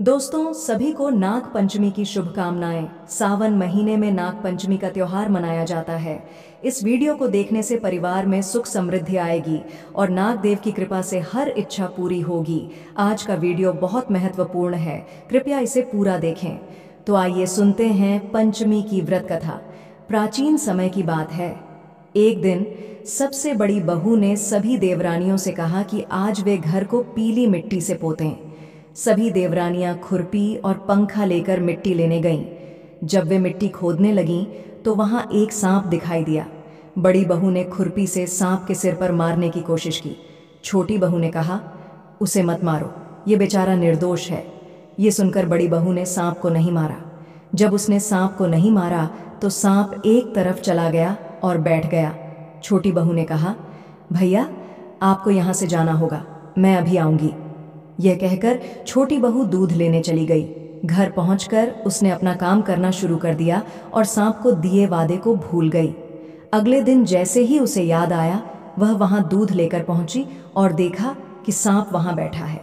दोस्तों सभी को नाग पंचमी की शुभकामनाएं। सावन महीने में नाग पंचमी का त्योहार मनाया जाता है। इस वीडियो को देखने से परिवार में सुख समृद्धि आएगी और नाग देव की कृपा से हर इच्छा पूरी होगी। आज का वीडियो बहुत महत्वपूर्ण है, कृपया इसे पूरा देखें। तो आइए सुनते हैं पंचमी की व्रत कथा। प्राचीन समय की बात है। एक दिन सबसे बड़ी बहू ने सभी देवरानियों से कहा कि आज वे घर को पीली मिट्टी से पोतें। सभी देवरानियां खुरपी और पंखा लेकर मिट्टी लेने गईं। जब वे मिट्टी खोदने लगीं तो वहां एक सांप दिखाई दिया। बड़ी बहू ने खुरपी से सांप के सिर पर मारने की कोशिश की। छोटी बहू ने कहा, उसे मत मारो, ये बेचारा निर्दोष है। ये सुनकर बड़ी बहू ने सांप को नहीं मारा। जब उसने सांप को नहीं मारा तो सांप एक तरफ चला गया और बैठ गया। छोटी बहू ने कहा, भैया आपको यहाँ से जाना होगा, मैं अभी आऊंगी। यह कहकर छोटी बहू दूध लेने चली गई। घर पहुंचकर उसने अपना काम करना शुरू कर दिया और सांप को दिए वादे को भूल गई। अगले दिन जैसे ही उसे याद आया, वह वहां दूध लेकर पहुंची और देखा कि सांप वहां बैठा है।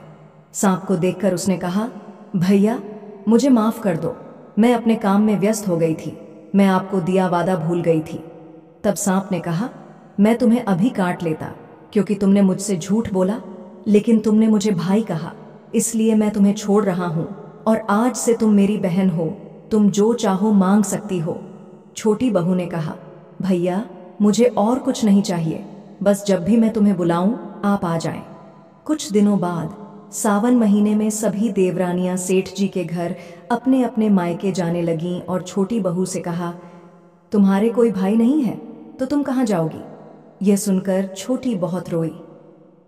सांप को देखकर उसने कहा, भैया मुझे माफ कर दो, मैं अपने काम में व्यस्त हो गई थी, मैं आपको दिया वादा भूल गई थी। तब सांप ने कहा, मैं तुम्हें अभी काट लेता, क्योंकि तुमने मुझसे झूठ बोला, लेकिन तुमने मुझे भाई कहा, इसलिए मैं तुम्हें छोड़ रहा हूं और आज से तुम मेरी बहन हो, तुम जो चाहो मांग सकती हो। छोटी बहू ने कहा, भैया मुझे और कुछ नहीं चाहिए, बस जब भी मैं तुम्हें बुलाऊं आप आ जाएं। कुछ दिनों बाद सावन महीने में सभी देवरानियां सेठ जी के घर अपने अपने मायके जाने लगीं और छोटी बहू से कहा, तुम्हारे कोई भाई नहीं है तो तुम कहाँ जाओगी। यह सुनकर छोटी बहुत रोई।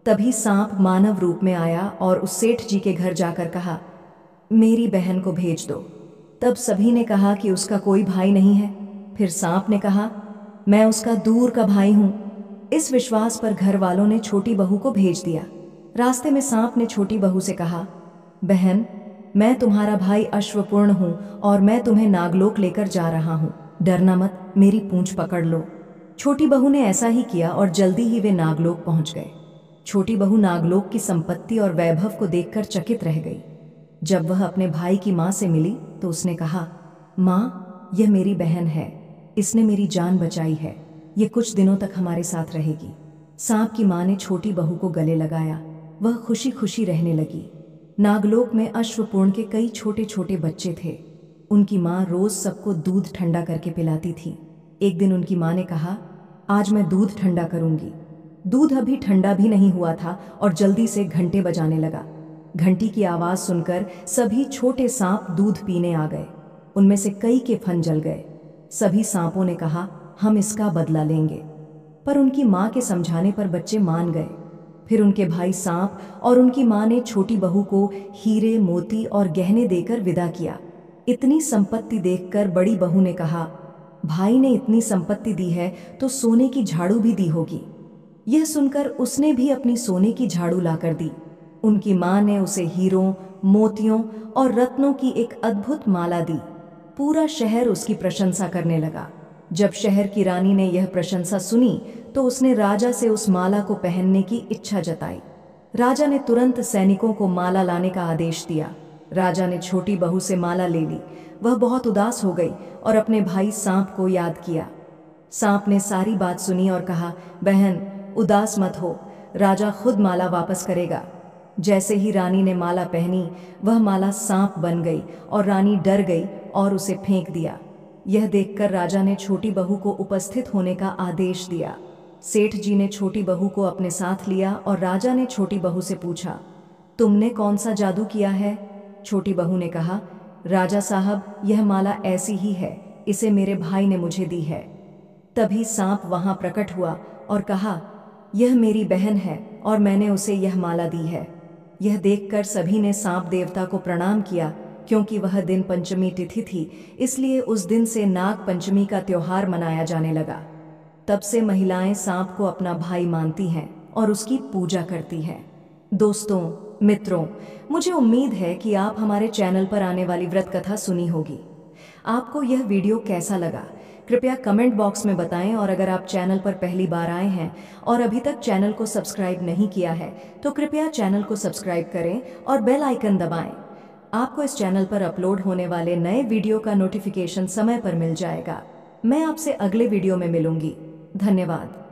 तभी सांप मानव रूप में आया और उस सेठ जी के घर जाकर कहा, मेरी बहन को भेज दो। तब सभी ने कहा कि उसका कोई भाई नहीं है। फिर सांप ने कहा, मैं उसका दूर का भाई हूं। इस विश्वास पर घर वालों ने छोटी बहू को भेज दिया। रास्ते में सांप ने छोटी बहू से कहा, बहन मैं तुम्हारा भाई अश्वपूर्ण हूं और मैं तुम्हें नागलोक लेकर जा रहा हूं, डरना मत, मेरी पूंछ पकड़ लो। छोटी बहू ने ऐसा ही किया और जल्दी ही वे नागलोक पहुंच गए। छोटी बहू नागलोक की संपत्ति और वैभव को देखकर चकित रह गई। जब वह अपने भाई की मां से मिली तो उसने कहा, मां यह मेरी बहन है, इसने मेरी जान बचाई है, ये कुछ दिनों तक हमारे साथ रहेगी। सांप की मां ने छोटी बहू को गले लगाया, वह खुशी खुशी रहने लगी। नागलोक में अश्वपूर्ण के कई छोटे छोटे बच्चे थे। उनकी मां रोज सबको दूध ठंडा करके पिलाती थी। एक दिन उनकी मां ने कहा, आज मैं दूध ठंडा करूंगी। दूध अभी ठंडा भी नहीं हुआ था और जल्दी से घंटे बजाने लगा। घंटी की आवाज सुनकर सभी छोटे सांप दूध पीने आ गए। उनमें से कई के फन जल गए। सभी सांपों ने कहा, हम इसका बदला लेंगे। पर उनकी मां के समझाने पर बच्चे मान गए। फिर उनके भाई सांप और उनकी मां ने छोटी बहू को हीरे मोती और गहने देकर विदा किया। इतनी संपत्ति देखकर बड़ी बहू ने कहा, भाई ने इतनी संपत्ति दी है तो सोने की झाड़ू भी दी होगी। यह सुनकर उसने भी अपनी सोने की झाड़ू लाकर दी। उनकी मां ने उसे हीरों, मोतियों और रत्नों की एक अद्भुत माला दी। पूरा शहर उसकी प्रशंसा करने लगा। जब शहर की रानी ने यह प्रशंसा सुनी तो उसने राजा से उस माला को पहनने की इच्छा जताई। राजा ने तुरंत सैनिकों को माला लाने का आदेश दिया। राजा ने छोटी बहू से माला ले ली। वह बहुत उदास हो गई और अपने भाई सांप को याद किया। सांप ने सारी बात सुनी और कहा, बहन उदास मत हो, राजा खुद माला वापस करेगा। जैसे ही रानी ने माला पहनी, वह माला सांप बन गई और रानी डर गई और उसे फेंक दिया। यह देखकर राजा ने छोटी बहू को उपस्थित होने का आदेश दिया। सेठ जी ने छोटी बहू को अपने साथ लिया और राजा ने छोटी बहू से पूछा, तुमने कौन सा जादू किया है। छोटी बहू ने कहा, राजा साहब यह माला ऐसी ही है, इसे मेरे भाई ने मुझे दी है। तभी सांप वहां प्रकट हुआ और कहा, यह मेरी बहन है और मैंने उसे यह माला दी है। यह देखकर सभी ने सांप देवता को प्रणाम किया। क्योंकि वह दिन पंचमी तिथि थी, इसलिए उस दिन से नाग पंचमी का त्योहार मनाया जाने लगा। तब से महिलाएं सांप को अपना भाई मानती हैं और उसकी पूजा करती हैं। दोस्तों, मित्रों, मुझे उम्मीद है कि आप हमारे चैनल पर आने वाली व्रत कथा सुनी होगी। आपको यह वीडियो कैसा लगा कृपया कमेंट बॉक्स में बताएं और अगर आप चैनल पर पहली बार आए हैं और अभी तक चैनल को सब्सक्राइब नहीं किया है तो कृपया चैनल को सब्सक्राइब करें और बेल आइकन दबाएं। आपको इस चैनल पर अपलोड होने वाले नए वीडियो का नोटिफिकेशन समय पर मिल जाएगा। मैं आपसे अगले वीडियो में मिलूंगी। धन्यवाद।